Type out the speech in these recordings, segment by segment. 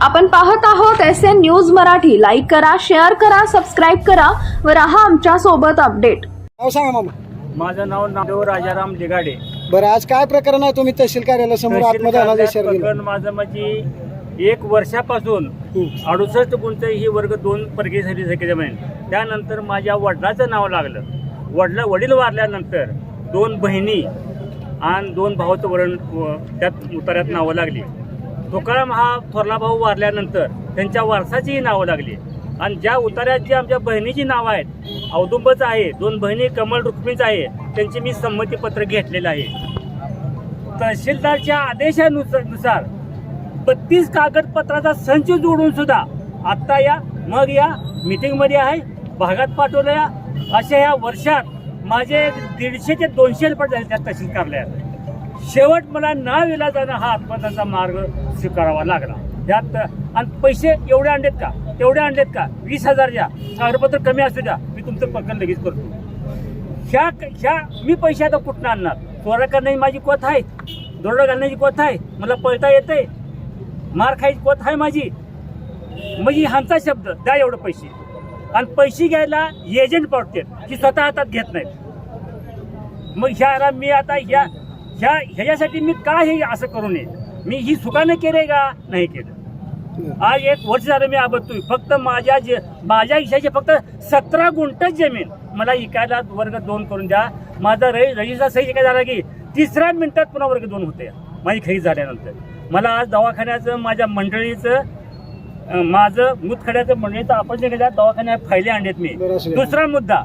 आपण पाहत आहोत SN न्यूज मराठी. लाईक करा, शेअर करा, सबस्क्राईब करा व राहा आमच्या सोबत अपडेट. नाव सांगा मामा. माझं नाव नामदेव राजाराम लिगाडे. बरं, आज काय प्रकरण आहे? तुम्ही तहसील कार्यालयासमोर आतमध्ये आला इशारा दिला. प्रकरण माझं म्हणजे 1 वर्षापासून 68 गुंठ ही वर्ग 2 परकीसाठी जमीन. त्यानंतर माझ्या वडिलाचं नाव लागलं. वडील वारल्यानंतर 2 बहिणी आणि 2 भावाचं वरण त्यात उतार्यात नावं लागली. तुकाराम हा थोरला भाऊ वारल्यानंतर त्यांच्या वारसाचीही नावं लागली. आणि ज्या उतार्यात जी आमच्या बहिणीची नावं आहेत, औदुंबच आहे, 2 बहिणी कमल रुक्मिणीच आहे, त्यांची मी संमतीपत्र घेतलेलं आहे. तहसीलदारच्या आदेशानुसार 32 कागदपत्राचा संच जोडून सुद्धा आत्ता या मीटिंगमध्ये आहे, भागात पाठवलं या. अशा या वर्षात माझे 150 ते 200 रिपोर्ट झाले त्या तहसील कार्यालयात. शेवट मला नाविलाजानं हा आत्महत्याचा मार्ग स्वीकारावा लागला. त्यात आणि पैसे एवढे आणलेत का, तेवढे आणलेत का, 20,000 कागदपत्र कमी असू द्या, मी तुमचं प्रकरण लगेच करतो. ह्या मी पैसे आता कुठून आणणार? चोऱ्या करण्याची माझी कोथ आहे, दरोडा घालण्याची कोथ आहे, मला पळता येते, मार खायची कोथ आहे माझी. म्हणजे ह्यांचा शब्द द्या एवढं पैसे, आणि पैसे घ्यायला एजंट पडतात की स्वतः हातात घेत नाहीत. मग ह्याला मी आता ह्याच्यासाठी मी का हे असं करू नये? मी ही सुखाने केले का नाही केलं? आज 1 वर्ष झालं मी आबदतोय. फक्त माझ्या हिशाची फक्त 17 गुंठ जमीन मला इकायला वर्ग 2 करून द्या. माझा रजिस्टर सही काय झाला की 3ऱ्या मिनिटात पुन्हा वर्ग 2 होते माझी खरेदी झाल्यानंतर. मला आज दवाखान्याचं, माझ्या मंडळीचं, माझं मुतखड्याचं मंडळीचं आपण जे दवाखान्यात फायले आणलेत मी. दुसरा मुद्दा,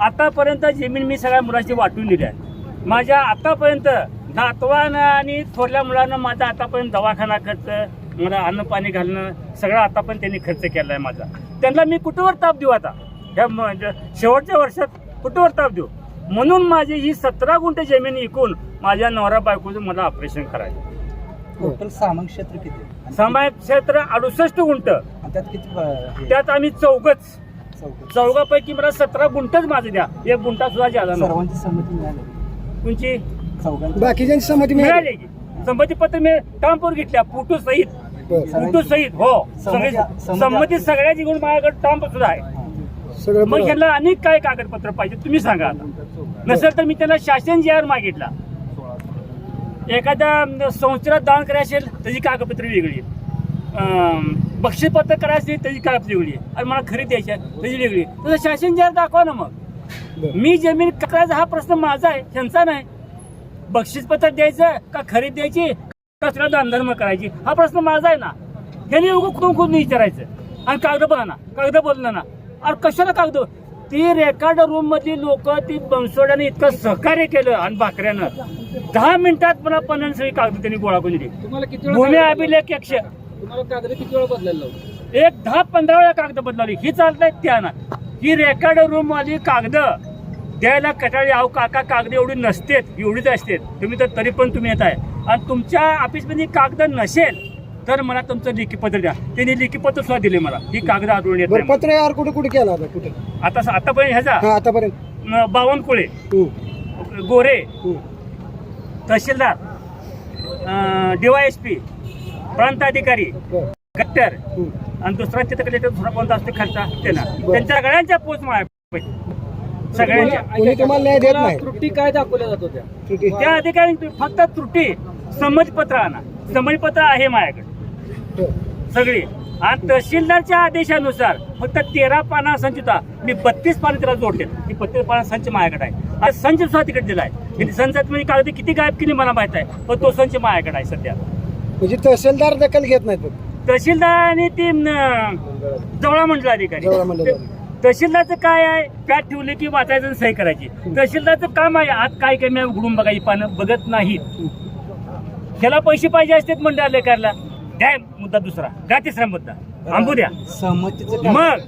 आतापर्यंत जमीन मी सगळ्या मुलाची वाटून दिली आहे. माझ्या आतापर्यंत नातवानं आणि थोरल्या मुलांना माझा आतापर्यंत दवाखाना खर्च, मला अन्न पाणी घालणं सगळं आतापर्यंत त्यांनी खर्च केला आहे माझा. त्यांना मी कुठवर ताप देऊ आता ह्या शेवटच्या वर्षात? कुठवर ताप देऊ? म्हणून माझी ही 17 गुंठ जमीन विकून माझ्या नवरा बायकोचं मला ऑपरेशन करायचं. टोटल सामायिक क्षेत्र किती? सामायिक क्षेत्र 68 गुंठ. त्यात किती? त्यात आम्ही चौघापैकी मला 17 गुंठच माझं द्या. 1 गुंठा सुद्धा ज्यादा. सर्वांची संमती मिळाली? तुमची बाकीच्यांची संमती मिळाली की? संमतीपत्र मी टांपूर घेतल्या, फोटो सहित. हो, संमती सगळ्याची घेऊन माझ्याकडे टांप सुद्धा आहे. मग ह्याला अनेक काय कागदपत्र पाहिजे तुम्ही सांगा आता. नसेल तर मी त्याला शासन JR मागितला. एखाद्या संस्थेला दान करायचे असेल त्याची कागदपत्र वेगळी, बक्षीसपत्र करायचं असेल त्याची कागदपत्र वेगळी, आणि मला खरेदी द्यायची आहे त्याची वेगळी. तसं शासन JR दाखवा ना. मग मी जमीन करायचा हा प्रश्न माझा आहे, त्यांचा नाही. बक्षीसपत्र द्यायचं का खरेदी द्यायची का तुला दानधर्म करायची हा प्रश्न माझा आहे ना. ह्याने खूप विचारायचं. आणि कागद बघा ना, कागद बोललं ना. अरे कशाला कागद? ती रेकॉर्ड रूम मधली लोक ती बनसोड्याने इतकं सहकार्य केलं आणि भाकऱ्यानं 10 मिनिटात मला 50 कागद त्यांनी गोळा करून दिली. भूमी अभिलेख 100. तुम्हाला कागद किती वेळा बदलायला? 10-15 वेळा कागद बदलावली. ही चालत त्या ना. ही रेकॉर्ड रूम वाली कागद द्यायला कटाळी. अहो काका, कागद एवढी नसतेत, एवढीच असते. तुम्ही तर तरी पण तुम्ही येत आहे. आणि तुमच्या ऑफिसमध्ये कागद नसेल तर मला तुमचं लेखीपत्र द्या. त्यांनी लेखीपत्र सुद्धा दिले मला. ही कागद आढळून येत नाही. पत्र यार कुठे केला आता? कुठे आतापर्यंत ह्याचा आतापर्यंत बावनकुळे, गोरे, तहसीलदार, DYSP, प्रांत अधिकारी, कलेक्टर, आणि दुसरा तिथं कलेक्टर दुसरा कोणता असतो खालचा त्यांना, त्यांच्या सगळ्यांच्या पोच माया सगळ्यांच्या. तुम्हाला न्याय देत नाही? त्रुटी काय दाखवल्या जातो त्या अधिकारी फक्त त्रुटी संमतीपत्र आणा. संमतीपत्र आहे माझ्याकडे सगळी. आणि तहसीलदारच्या आदेशानुसार फक्त 13 पाना संच होता, मी 32 पानं त्याला जोडले. ती 32 पाना संच माझ्याकडे आहे. आज संच सुद्धा तिकडे दिलाय. संचात म्हणजे कागद किती गायब केली मला माहित आहे, पण तो संच माझ्याकडे आहे सध्या. म्हणजे तहसीलदार दखल घेत नाहीत? तहसीलदार आणि ती जवळा मंडळ अधिकारी. तहसीलदारचं काय आहे? पॅट ठेवले की वाचायचं सही करायची. तहसीलदारचं काम आहे आत काय कमी उघडून बघायची पानं बघत नाहीत. ह्याला पैसे पाहिजे असतात मंडळ अधिकाऱ्याला. द्या मुद्दा दुसरा, द्या तिसरा मुद्दा, आंबू द्या. सहमतीचं मग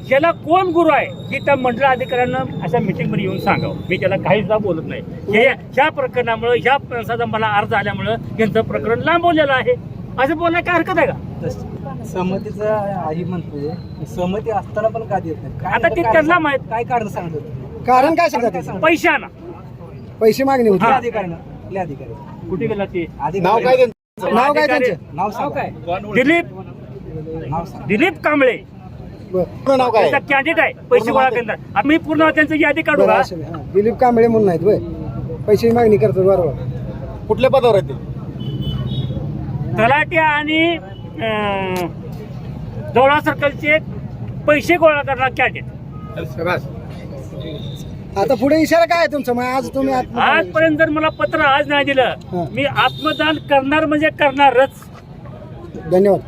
ह्याला कोण गुरु आहे की त्या मंडळ अधिकाऱ्यांना अशा मीटिंगमध्ये येऊन सांगावं. मी त्याला काही सुद्धा बोलत नाही. ह्या प्रकरणामुळे, ह्या प्रसादा मला अर्ज आल्यामुळं यांचं प्रकरण लांबवलेलं आहे. असं बोलायला काय हरकत आहे का? सहमतीचं आई म्हणतोय, सहमती असताना पण का देत नाही? आता ते त्यांना माहित. काय कारण सांगतो? कारण काय सांगतात? पैसे आणा. पैसे मागणी होती. अधिकारी कुठे गेला ते? नाव काय त्यांचं? नाव काय? दिलीप नाव सांग. दिलीप कांबळे बरं पूर्ण नाव काय त्याचा कॅन्डिडेट आहे पैसे गोळा करणार आम्ही पूर्ण त्यांची यादी काढू बरं का असं नाही. हां. दिलीप कांबळे म्हणून आहेत होय पैसे मागणी करतात बरोबर कुठल्या पदावर आहेत ते तलाठी आणि जवळा सर्कलचे पैसे गोळा करणार कॅन्डिडेट आता पुढे इशारा काय आहे तुमचा मग आज तुम्ही आजपर्यंत जर मला पत्र आज नाही हा. दिलं मी आत्मदान करणार म्हणजे करणारच धन्यवाद